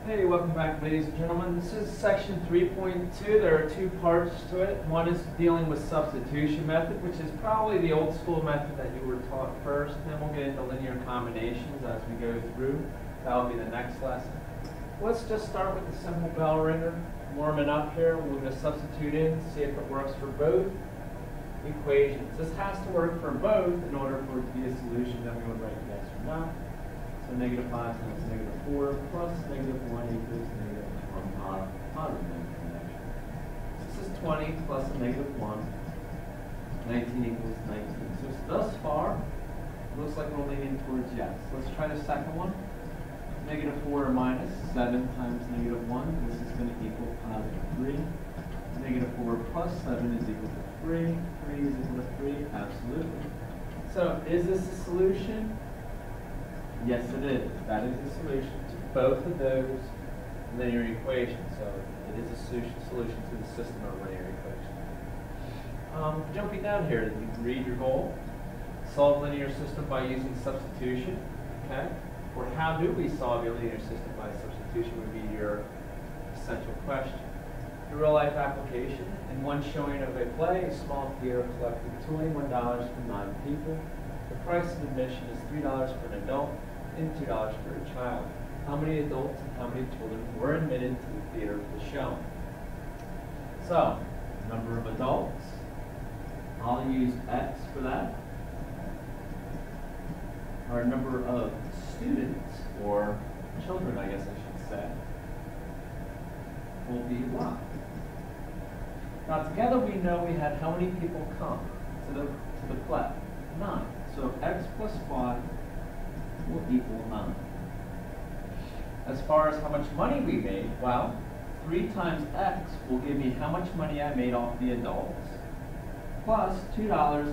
Hey, welcome back, ladies and gentlemen. This is section 3.2. There are two parts to it. One is dealing with substitution method, which is probably the old school method that you were taught first. Then we'll get into linear combinations as we go through. That'll be the next lesson. Let's just start with the simple bell ringer. Warming up here. We're going to substitute in, see if it works for both equations. This has to work for both in order for it to be a solution. Then we would write yes or no. So negative 5 times negative 4 plus negative 1 equals negative 1 positive negative connection. This is 20 plus a negative 1. 19 equals 19. So thus far, it looks like we're leaning towards yes. Let's try the second one. Negative 4 minus 7 times negative 1. This is going to equal positive 3. Negative 4 plus 7 is equal to 3. 3 is equal to 3. Absolutely. So is this a solution? Yes, it is. That is the solution to both of those linear equations. So it is a solution to the system of linear equations. Jumping down here, you can read your goal. Solve linear system by using substitution. Okay? Or how do we solve a linear system by substitution would be your essential question. A real life application. In one showing of a play, a small theater collected $21 from 9 people. The price of admission is $3 for an adult and $2 for a child. How many adults and how many children were admitted to the theater for the show? So, number of adults, I'll use X for that. Our number of students, or children I guess I should say, will be Y. Now together we know we had how many people come to the play? 9. So X plus Y will equal 9. As far as how much money we made, well, 3 times X will give me how much money I made off the adults, plus $2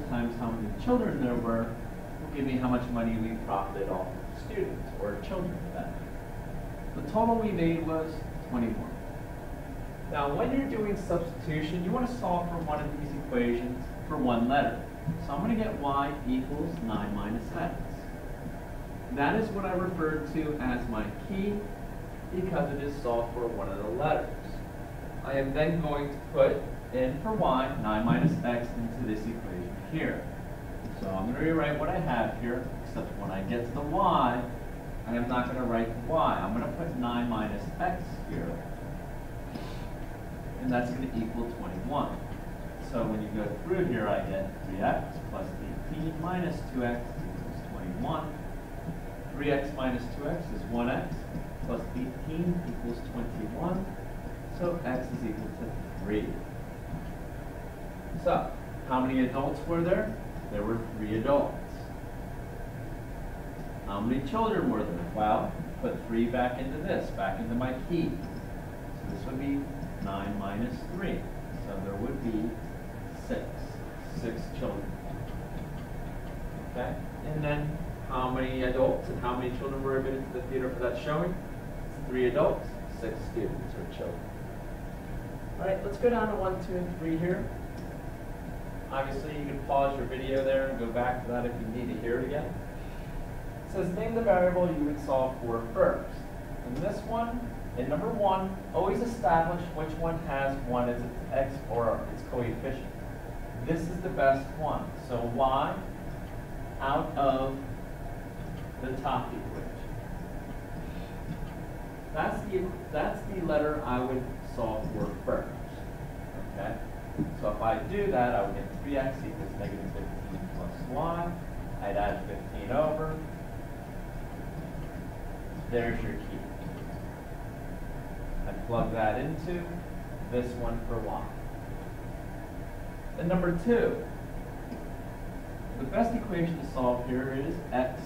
times how many children there were will give me how much money we profited off of students, or children for that matter. The total we made was 21. Now when you're doing substitution, you want to solve for one of these equations for one letter. So I'm going to get Y equals 9 minus X. That is what I referred to as my key because it is solved for one of the letters. I am then going to put in for Y 9 minus X into this equation here. So I'm going to rewrite what I have here, except when I get to the Y, I am not going to write the Y. I'm going to put 9 minus X here. And that's going to equal 21. So when you go through here, I get 3x plus 18 minus 2x equals 21. 3x minus 2x is 1x plus 18 equals 21. So x is equal to 3. So how many adults were there? There were 3 adults. How many children were there? Well, put 3 back into this, back into my key. So this would be 9 minus 3. So there would be 6 children. Okay? And then how many adults and how many children were admitted to the theater for that showing? 3 adults, 6 students or children. Alright, let's go down to 1, 2, and 3 here. Obviously you can pause your video there and go back to that if you need to hear it again. It says name the variable you would solve for first. In this one, in number 1, always establish which one has 1 as its x or its coefficient. This is the best one. So Y out of the top equation. That's the letter I would solve for first. Okay? So if I do that, I would get 3x equals negative 15 plus y. I'd add 15 over. There's your key. I plug that into this one for y. And number 2, the best equation to solve here is x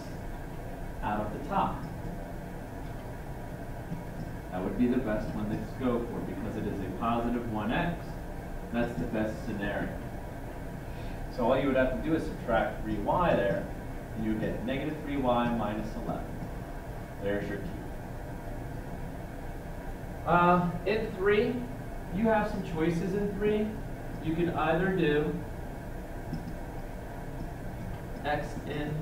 out of the top. That would be the best one to go for because it is a positive 1x. That's the best scenario. So all you would have to do is subtract 3y there, and you would get negative 3y minus 11. There's your key. In 3, you have some choices in 3. You could either do x in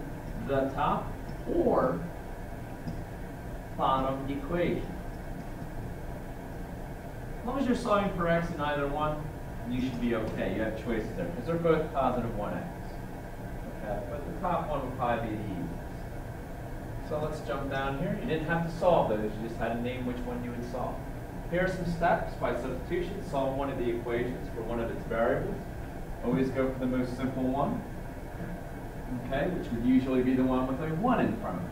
the top or bottom equation. As long as you're solving for x in either one, you should be okay. You have choices there, because they're both positive 1x. Okay, but the top one would probably be the easiest. So let's jump down here. You didn't have to solve those, you just had to name which one you would solve. Here are some steps. By substitution, solve one of the equations for one of its variables. Always go for the most simple one, okay, which would usually be the one with a 1 in front of it.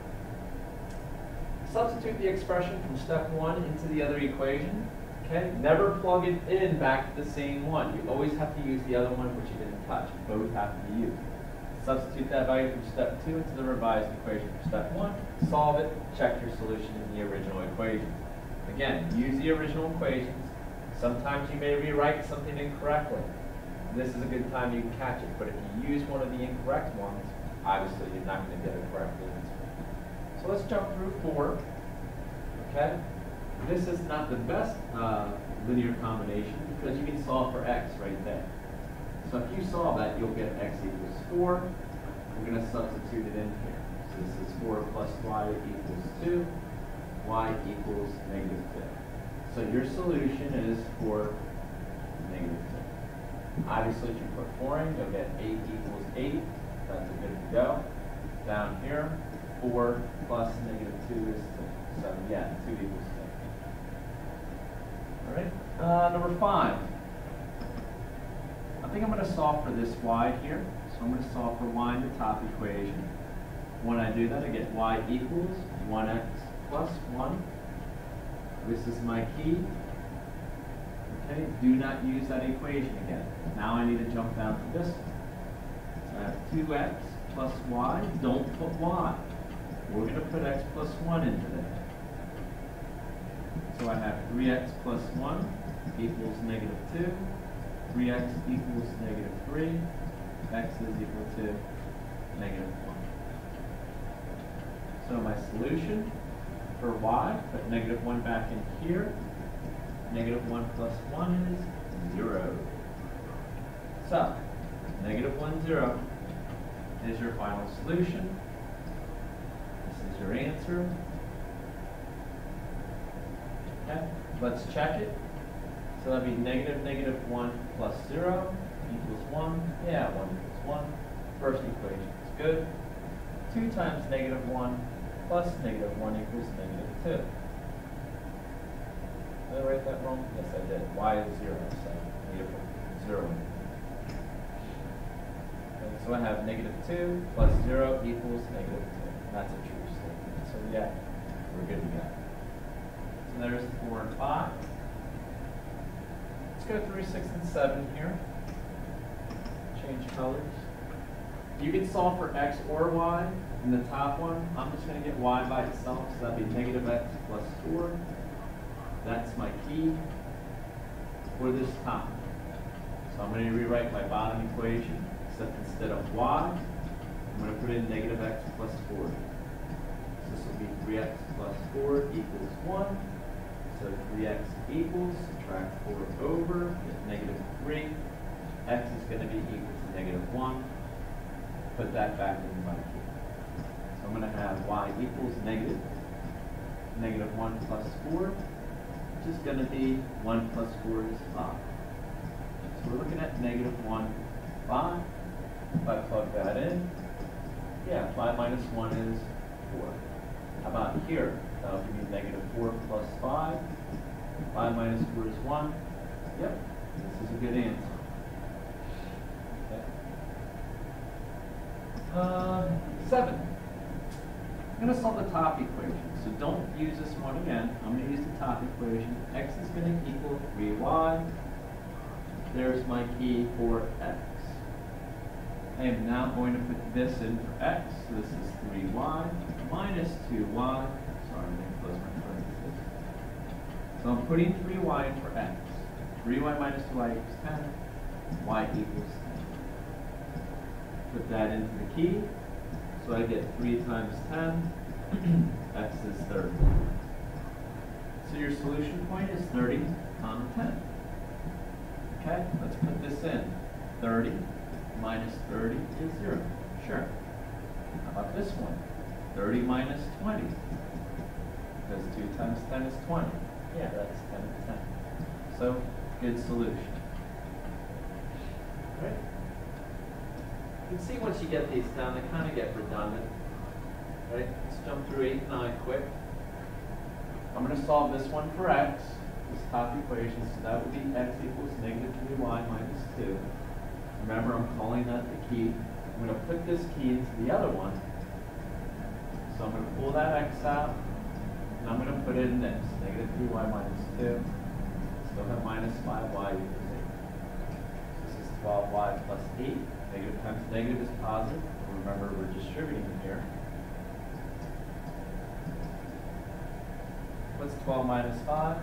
Substitute the expression from step 1 into the other equation. Okay? Never plug it in back to the same one. You always have to use the other one which you didn't touch. Both have to be used. Substitute that value from step 2 into the revised equation from step 1. Solve it. Check your solution in the original equation. Again, use the original equations. Sometimes you may rewrite something incorrectly. This is a good time you can catch it. But if you use one of the incorrect ones, obviously you're not going to get a correct answer. So let's jump through 4. Okay? This is not the best linear combination because you can solve for x right there. So if you solve that, you'll get x equals 4. We're going to substitute it in here. So this is 4 plus y equals 2. Y equals negative 2. So your solution is 4, negative 2. Obviously, if you put 4 in, you'll get 8 equals 8. That's a good to go. Down here, 4 plus negative 2 is 2. So yeah, 2 equals 2. All right, number 5. I think I'm going to solve for this y here. So I'm going to solve for y in the top equation. When I do that, I get y equals 1x plus 1. This is my key. Okay, do not use that equation again. Now I need to jump down to this one. So I have 2x plus y. Don't put y. We're going to put x plus 1 into there. So I have 3x plus 1 equals negative 2. 3x equals negative 3. X is equal to negative 1. So my solution for y, put negative 1 back in here. Negative 1 plus 1 is 0. So, negative 1, 0 is your final solution. This is your answer. Okay, let's check it. So that'd be negative 1 plus 0 equals 1. Yeah, 1 equals 1. First equation is good. 2 times negative 1 plus negative 1 equals negative 2. Did I write that wrong? Yes, I did. Y is 0, so I need to put 0 in. Okay, so I have negative 2 plus 0 equals negative 2. That's a true statement. So yeah, we're good to go. So there's 4 and 5. Let's go through 6 and 7 here. Change colors. You can solve for x or y. In the top one, I'm just going to get y by itself, so that'd be negative x plus 4. That's my key for this top. So I'm going to rewrite my bottom equation, except instead of y, I'm going to put in negative x plus 4. So this will be 3x plus 4 equals 1. So 3x equals, subtract 4 over, get negative 3. X is going to be equal to negative 1. Put that back in my key. So I'm going to have y equals negative 1 plus 4, which is going to be 1 plus 4 is 5. So we're looking at negative 1, 5. If I plug that in, yeah, 5 minus 1 is 4. How about here? That'll give me negative 4 plus 5. 5 minus 4 is 1. Yep, this is a good answer. Okay. 7. I'm going to solve the top equation. So don't use this one again. I'm going to use the top equation. X is going to equal 3y. There's my key for x. I am now going to put this in for x. So this is 3y minus 2y. Sorry, I'm going to close my parentheses. So I'm putting 3y in for x. 3y minus 2y equals 10. Y equals 10. Put that into the key. So I get 3 times 10. X is 30. So your solution point is 30 on 10. Okay, let's put this in. 30 minus 30 is 0. Sure. How about this one? 30 minus 20. Because 2 times 10 is 20. Yeah, that's 10 to 10. So, good solution. Right? You can see once you get these down, they kind of get redundant. Right? Let's jump through 8 and 9 quick. I'm going to solve this one for x, this top equation, so that would be x equals negative 3y minus 2. Remember, I'm calling that the key. I'm going to put this key into the other one. So I'm going to pull that x out, and I'm going to put it in this, negative 3y minus 2. Still have minus 5y equals 8. So this is 12y plus 8. Negative times negative is positive. Remember, we're distributing here. What's 12 minus 5?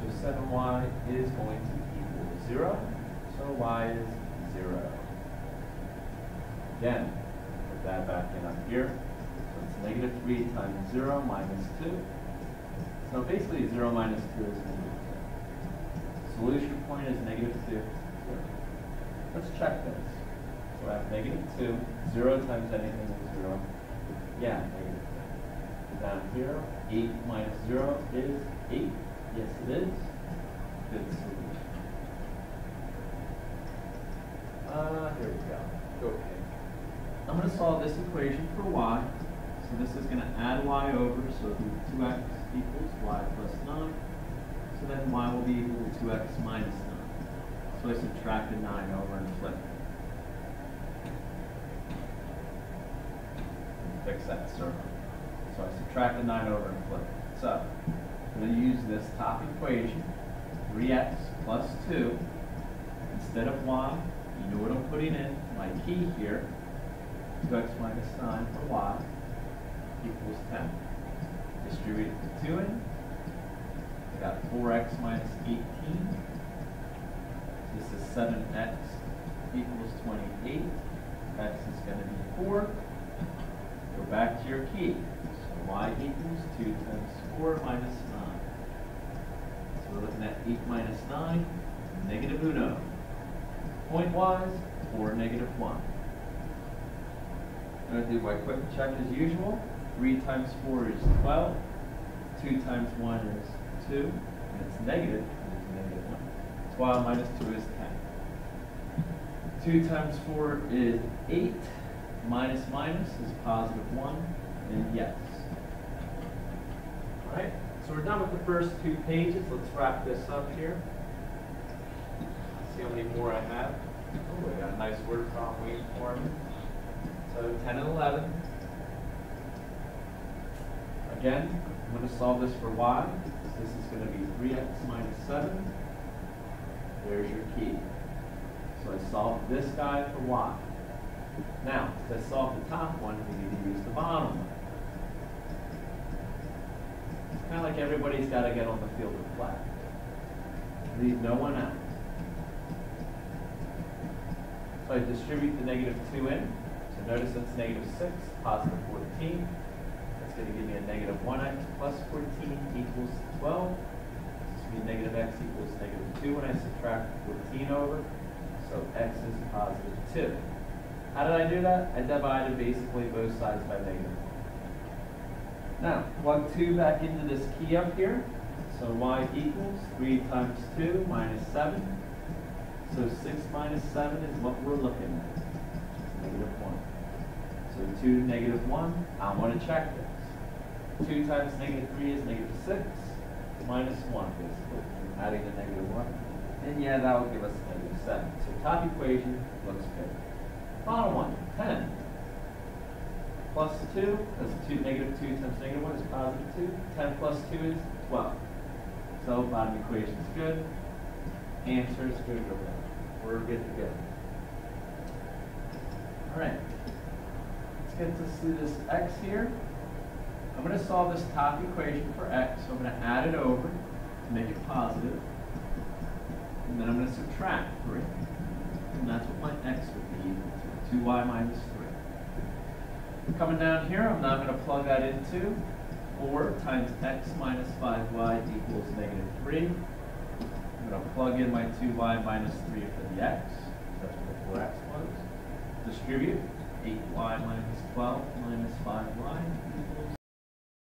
So 7y is going to equal 0. So y is 0. Again, put that back in up here. So it's negative 3 times 0 minus 2. So basically 0 minus 2 is negative 2. Solution point is negative 2, 0. Let's check this. So I have negative 2, 0 times anything is 0. Yeah, negative 2. Down here, 8 minus 0 is 8. Yes, it is. Good solution. Here we go. Okay. I'm going to solve this equation for y. So this is going to add y over, so it'll be 2x equals y plus 9. So then y will be equal to 2x minus 9. So I subtracted 9 over and flip it. Fix that circle. So I subtracted 9 over and flip it. So I'm going to use this top equation, 3x plus 2. Instead of y, you know what I'm putting in. My key here, 2x minus 9 for y equals 10. Distribute the 2 in. I got 4x minus 18. This is 7x equals 28. X is going to be 4. Go back to your key. So y equals 2 times 4 minus 9. So we're looking at 8 minus 9, negative uno. Point-wise, 4, negative 1. I'm going to do my quick check as usual. 3 times 4 is 12. 2 times 1 is 2. And it's negative. It's negative 1. 12 minus 2 is 10. 2 times 4 is 8. Minus minus is positive 1. And yes. All right. So we're done with the first 2 pages. Let's wrap this up here. See how many more I have. Oh, I got a nice word problem waiting for me. So 10 and 11. Again, I'm going to solve this for y. This is going to be 3x minus 7. There's your key. So I solved this guy for y. Now, to solve the top one, we need to use the bottom one. It's kind of like everybody's got to get on the field of play. Leave no one out. So I distribute the negative 2 in. So notice that's negative 6, positive 14. That's going to give me a negative 1x plus 14 equals 12. This will be negative x equals negative 2 when I subtract 14 over. So x is positive 2. How did I do that? I divided basically both sides by negative 1. Now, plug 2 back into this key up here. So y equals 3 times 2 minus 7. So 6 minus 7 is what we're looking at. It's negative 1. So 2, negative 1. I want to check this. 2 times negative 3 is negative 6. Minus 1, basically. Adding a negative 1. And yeah, that will give us negative 7. So top equation looks good. Bottom one, 10. Plus 2, that's negative 2 times negative 1 is positive 2. 10 plus 2 is 12. So bottom equation is good. Answer is good. We're good to go. All right. Let's get to see this x here. I'm going to solve this top equation for x. So I'm going to add it over to make it positive. And then I'm going to subtract 3. And that's what my x would be equal to, 2y minus 3. Coming down here, I'm now going to plug that into 4 times x minus 5y equals negative 3. I'm going to plug in my 2y minus 3 for the x. That's what the 4x was. Distribute 8y minus 12 minus 5y equals